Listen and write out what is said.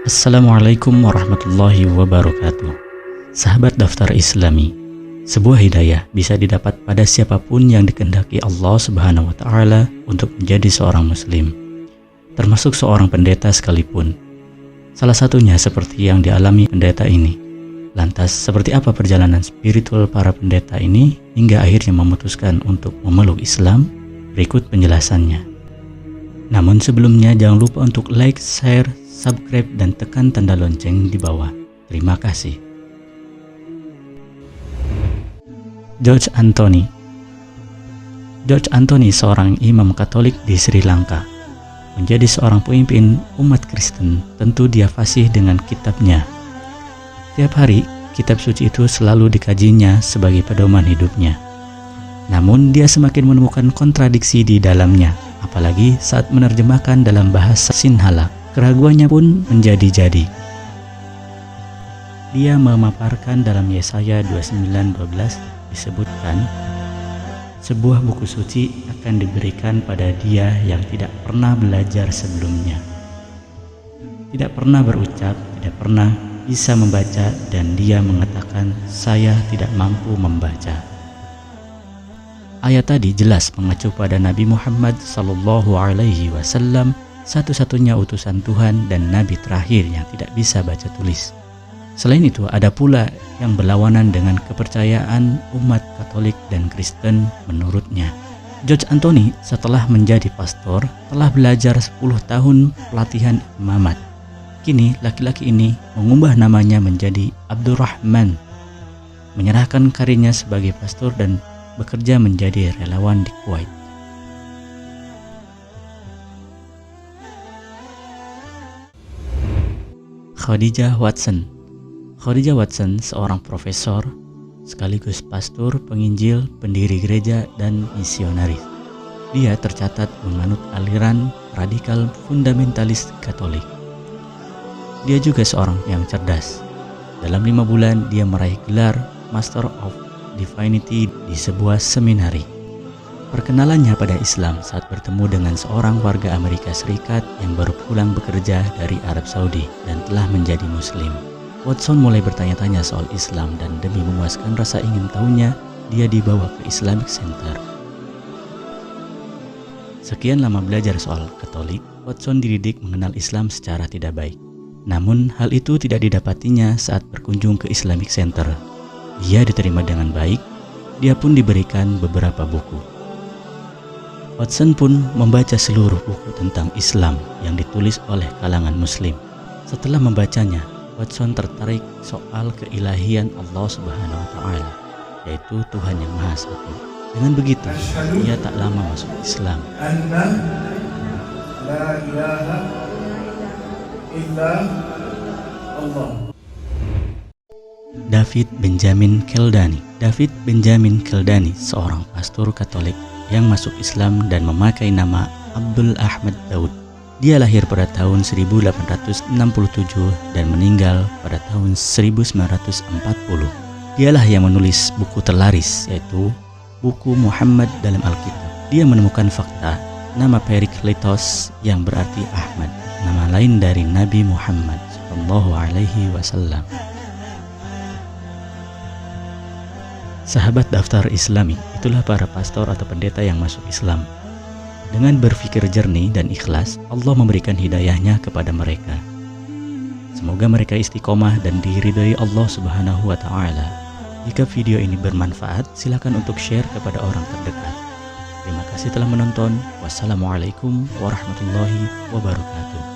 Assalamualaikum warahmatullahi wabarakatuh. Sahabat Daftar Islami, sebuah hidayah bisa didapat pada siapapun yang dikehendaki Allah Subhanahu wa Ta'ala untuk menjadi seorang Muslim, termasuk seorang pendeta sekalipun. Salah satunya seperti yang dialami pendeta ini. Lantas, seperti apa perjalanan spiritual para pendeta ini hingga akhirnya memutuskan untuk memeluk Islam? Berikut penjelasannya. Namun sebelumnya jangan lupa untuk like, share, subscribe, dan tekan tanda lonceng di bawah. Terima kasih. George Anthony. George Anthony seorang imam Katolik di Sri Lanka. Menjadi seorang pemimpin umat Kristen, tentu dia fasih dengan kitabnya. Tiap hari, kitab suci itu selalu dikajinya sebagai pedoman hidupnya. Namun dia semakin menemukan kontradiksi di dalamnya, apalagi saat menerjemahkan dalam bahasa Sinhala. Keraguannya pun menjadi-jadi. Dia memaparkan dalam Yesaya 29:12 disebutkan, sebuah buku suci akan diberikan pada dia yang tidak pernah belajar sebelumnya, tidak pernah berucap, tidak pernah bisa membaca, dan dia mengatakan, saya tidak mampu membaca. Ayat tadi jelas mengacu pada Nabi Muhammad SAW, satu-satunya utusan Tuhan dan Nabi terakhir yang tidak bisa baca tulis. Selain itu, ada pula yang berlawanan dengan kepercayaan umat Katolik dan Kristen menurutnya. George Anthony setelah menjadi pastor telah belajar 10 tahun pelatihan imamat. Kini laki-laki ini mengubah namanya menjadi Abdurrahman, menyerahkan karirnya sebagai pastor dan bekerja menjadi relawan di Kuwait. Khadijah Watson. Khadijah Watson seorang profesor, sekaligus pastor, penginjil, pendiri gereja, dan misionaris. Dia tercatat menganut aliran radikal fundamentalis Katolik. Dia juga seorang yang cerdas. Dalam 5 bulan dia meraih gelar Master of Divinity di sebuah seminari. Perkenalannya pada Islam saat bertemu dengan seorang warga Amerika Serikat yang baru pulang bekerja dari Arab Saudi dan telah menjadi Muslim. Watson mulai bertanya-tanya soal Islam dan demi memuaskan rasa ingin tahunya, dia dibawa ke Islamic Center. Sekian lama belajar soal Katolik, Watson dididik mengenal Islam secara tidak baik. Namun hal itu tidak didapatinya saat berkunjung ke Islamic Center. Dia diterima dengan baik, dia pun diberikan beberapa buku. Watson pun membaca seluruh buku tentang Islam yang ditulis oleh kalangan Muslim. Setelah membacanya, Watson tertarik soal keilahian Allah Subhanahu wa Ta'ala, yaitu Tuhan yang Maha Satu. Dengan begitu, ia tak lama masuk Islam. David Benjamin Keldani. David Benjamin Keldani seorang pastor Katolik yang masuk Islam dan memakai nama Abdul Ahmad Daud. Dia lahir pada tahun 1867 dan meninggal pada tahun 1940. Dialah yang menulis buku terlaris, yaitu buku Muhammad dalam Alkitab. Dia menemukan fakta nama Perikletos yang berarti Ahmad, nama lain dari Nabi Muhammad SAW. Sahabat Daftar Islami, itulah para pastor atau pendeta yang masuk Islam. Dengan berpikir jernih dan ikhlas, Allah memberikan hidayahnya kepada mereka. Semoga mereka istiqomah dan diridhai Allah Subhanahu wa Ta'ala. Jika video ini bermanfaat, silakan untuk share kepada orang terdekat. Terima kasih telah menonton. Wassalamualaikum warahmatullahi wabarakatuh.